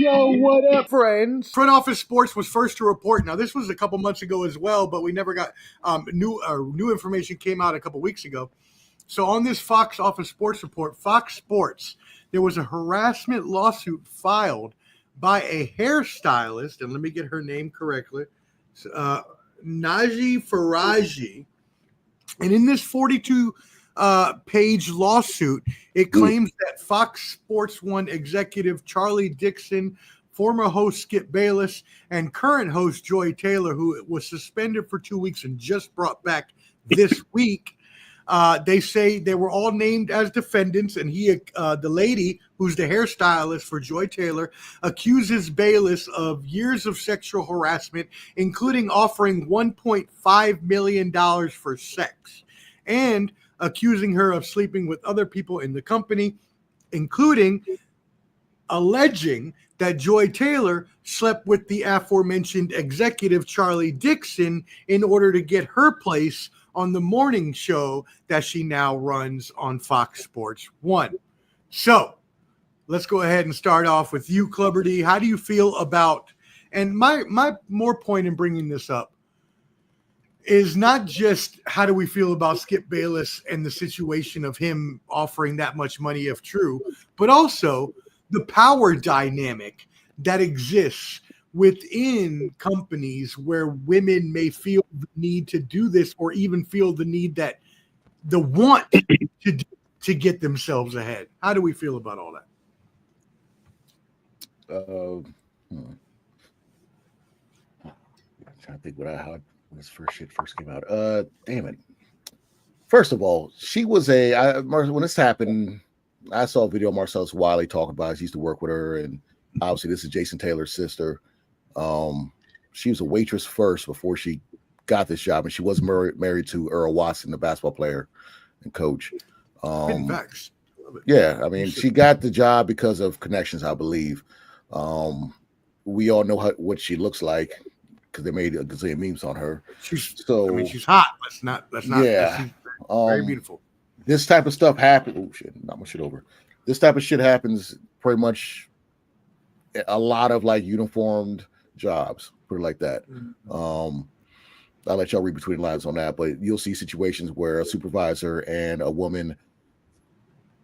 Yo, what up, friends? Front Office Sports was first to report. Now, this was a couple months ago as well, but we never got new information came out a couple weeks ago. So on this Fox Office Sports report, Fox Sports, there was a harassment lawsuit filed by a hairstylist, and let me get her name correctly, Naji Faraji. And in this 42-page lawsuit, it claims that Fox Sports 1 executive Charlie Dixon, former host Skip Bayless, and current host Joy Taylor, who was suspended for 2 weeks and just brought back this week, they say they were all named as defendants, and the lady who's the hairstylist for Joy Taylor accuses Bayless of years of sexual harassment, including offering $1.5 million for sex, and accusing her of sleeping with other people in the company, including alleging that Joy Taylor slept with the aforementioned executive Charlie Dixon in order to get her place on the morning show that she now runs on Fox Sports 1. So let's go ahead and start off with you, Clubber D. How do you feel about, and my more point in bringing this up is not just how do we feel about Skip Bayless and the situation of him offering that much money if true, but also the power dynamic that exists within companies where women may feel the need to do this, or even feel the need that the want to get themselves ahead. How do we feel about all that? I'm trying to think how when this first came out. Damn it. First of all, she was when this happened, I saw a video of Marcellus Wiley talking about it. He used to work with her, and obviously this is Jason Taylor's sister. She was a waitress first before she got this job, and she was married to Earl Watson, the basketball player and coach. Yeah, I mean, she got the job because of connections, I believe. We all know what she looks like because they made a gazillion memes on her. She's hot. Let's not. Yeah, she's very beautiful. This type of stuff happens. Oh shit! Not much shit over. This type of shit happens pretty much a lot of like uniformed jobs, put it like that. I'll let y'all read between the lines on that, but you'll see situations where a supervisor and a woman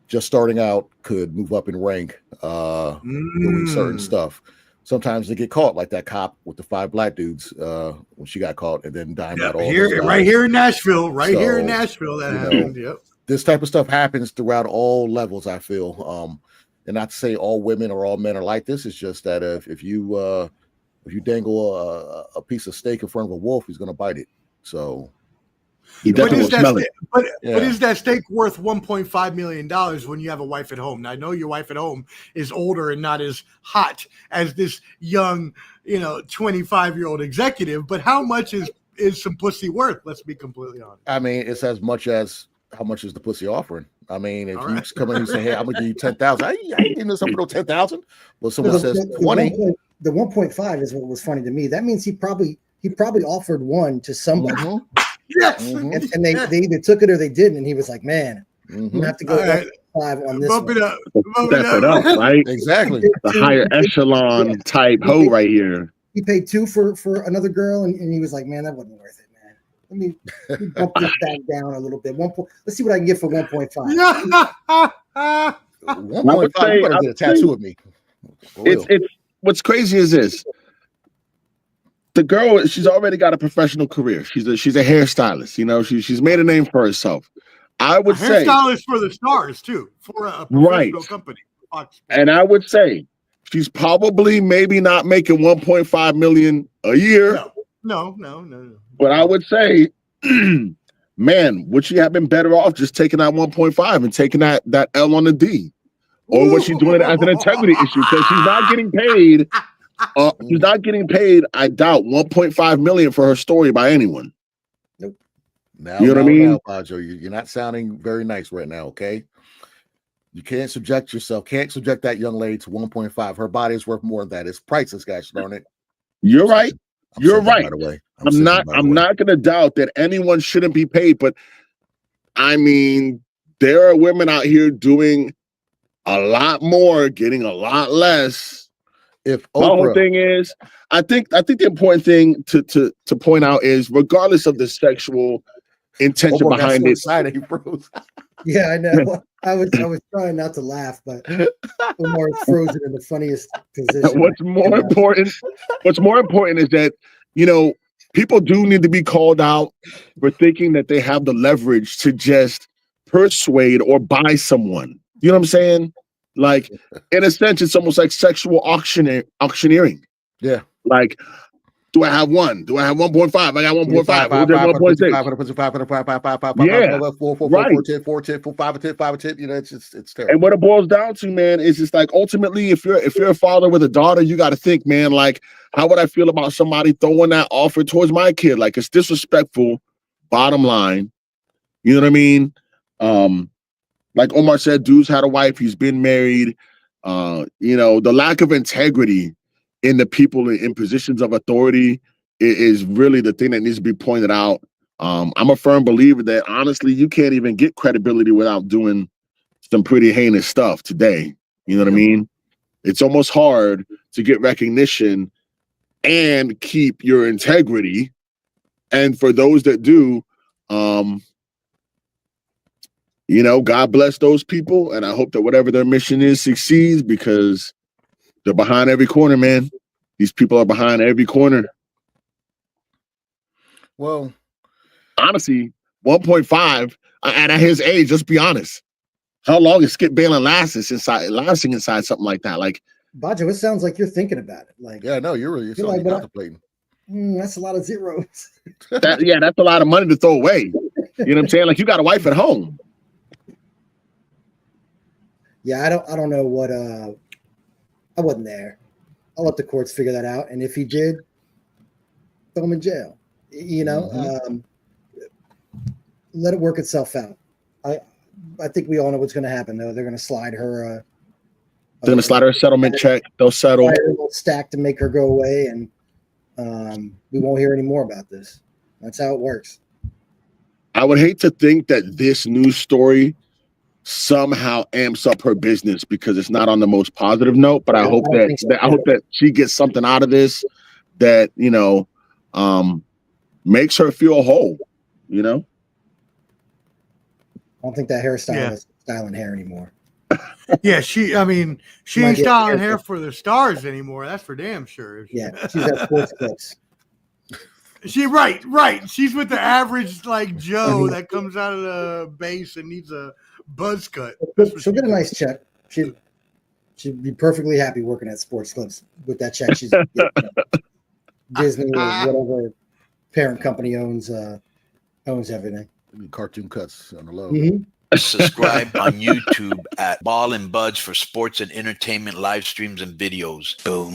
just starting out could move up in rank doing certain stuff. Sometimes they get caught, like that cop with the 5 black dudes when she got caught, and then dimed out all right here in Nashville. Here in Nashville, that happened. Yep. This type of stuff happens throughout all levels, I feel. And not to say all women or all men are like this. It's just that if you dangle a piece of steak in front of a wolf, he's going to bite it. So, but is that steak worth $1.5 million when you have a wife at home? Now, I know your wife at home is older and not as hot as this young, 25-year-old executive. But how much is some pussy worth? Let's be completely honest. I mean, it's as much as how much is the pussy offering. I mean, if you come in and say, "Hey, I'm gonna give you 10,000," I ain't giving this up for no 10,000. Well, someone says 20. The 1.5 is what was funny to me. That means he probably offered one to somebody. Yes, and they either took it or they didn't. And he was like, "Man, you have to go 5 on this." Bump it up, right? Exactly. The higher echelon type hoe right here. He paid 2 for another girl, and he was like, "Man, that wasn't worth it, man. Let me bump this back down a little bit. Let's see what I can get for 1.5." 1.5. You better get a tattoo of me. It's what's crazy is this. The girl, she's already got a professional career. She's a hairstylist. She's made a name for herself. I would say hairstylist for the stars too, for a professional company. And I would say she's probably maybe not making 1.5 million a year. No. But I would say, man, would she have been better off just taking that 1.5 and taking that L on the D? Or was she doing it as an integrity issue? Because she's not getting paid. She's not getting paid, I doubt, 1.5 million for her story by anyone. Nope. You know what I mean? Pajo, you're not sounding very nice right now, okay? You can't subject that young lady to 1.5. Her body is worth more than that. It's priceless, guys. Darn it. You're right. You're right. I'm not going to doubt that anyone shouldn't be paid, but I mean, there are women out here doing a lot more, getting a lot less. if My whole Oprah, thing is, I think the important thing to point out is, regardless of the sexual intention Oprah got behind so it, excited he froze. Yeah, I know. I was trying not to laugh, but Omar froze it in the funniest position. what's more important is that, you know, people do need to be called out for thinking that they have the leverage to just persuade or buy someone. You know what I'm saying? Like, in a sense, it's almost like sexual auctioneering. Yeah. Like, do I have one? Do I have 1.5? I got 1.5. Who's at 1.6? Yeah, right. 4, 10, you know, it's terrible. And what it boils down to, man, is just like, ultimately, if you're a father with a daughter, you got to think, man, like, how would I feel about somebody throwing that offer towards my kid? Like, it's disrespectful, bottom line. You know what I mean? Like Omar said, dude's had a wife, he's been married. You know, the lack of integrity in the people in positions of authority is really the thing that needs to be pointed out. I'm a firm believer that, honestly, you can't even get credibility without doing some pretty heinous stuff today. You know what I mean? It's almost hard to get recognition and keep your integrity. And for those that do, you know, God bless those people. And I hope that whatever their mission is succeeds, because they're behind every corner, man. These people are behind every corner. Well, honestly, 1.5, and at his age, let's be honest, how long is Skip Bayless lasting inside something like that? Like, Bajo, it sounds like you're thinking about it. Like, yeah, no, you're like, contemplating. That's a lot of zeros. that's a lot of money to throw away. You know what I'm saying? Like, you got a wife at home. Yeah, I don't know what. I wasn't there. I'll let the courts figure that out, and if he did, throw him in jail. You know, let it work itself out. I think we all know what's going to happen, though. They're going to slide her. They're going to slide her a settlement check. They'll settle. A little stack to make her go away, and we won't hear any more about this. That's how it works. I would hate to think that this news story somehow amps up her business because it's not on the most positive note. But I hope that she gets something out of this that, you know, makes her feel whole. You know. I don't think that hairstyle is styling hair anymore. Yeah, she ain't styling hair for the stars anymore. That's for damn sure. Yeah, she's at Sports Clips. Right. She's with the average like Joe that comes out of the base and needs a buzz cut. She'll get a nice check. She'd be perfectly happy working at Sports Clips with that check. She's Disney or whatever parent company owns everything. Cartoon cuts on the low. Subscribe on YouTube at Ball and Buds for sports and entertainment live streams and videos. Boom.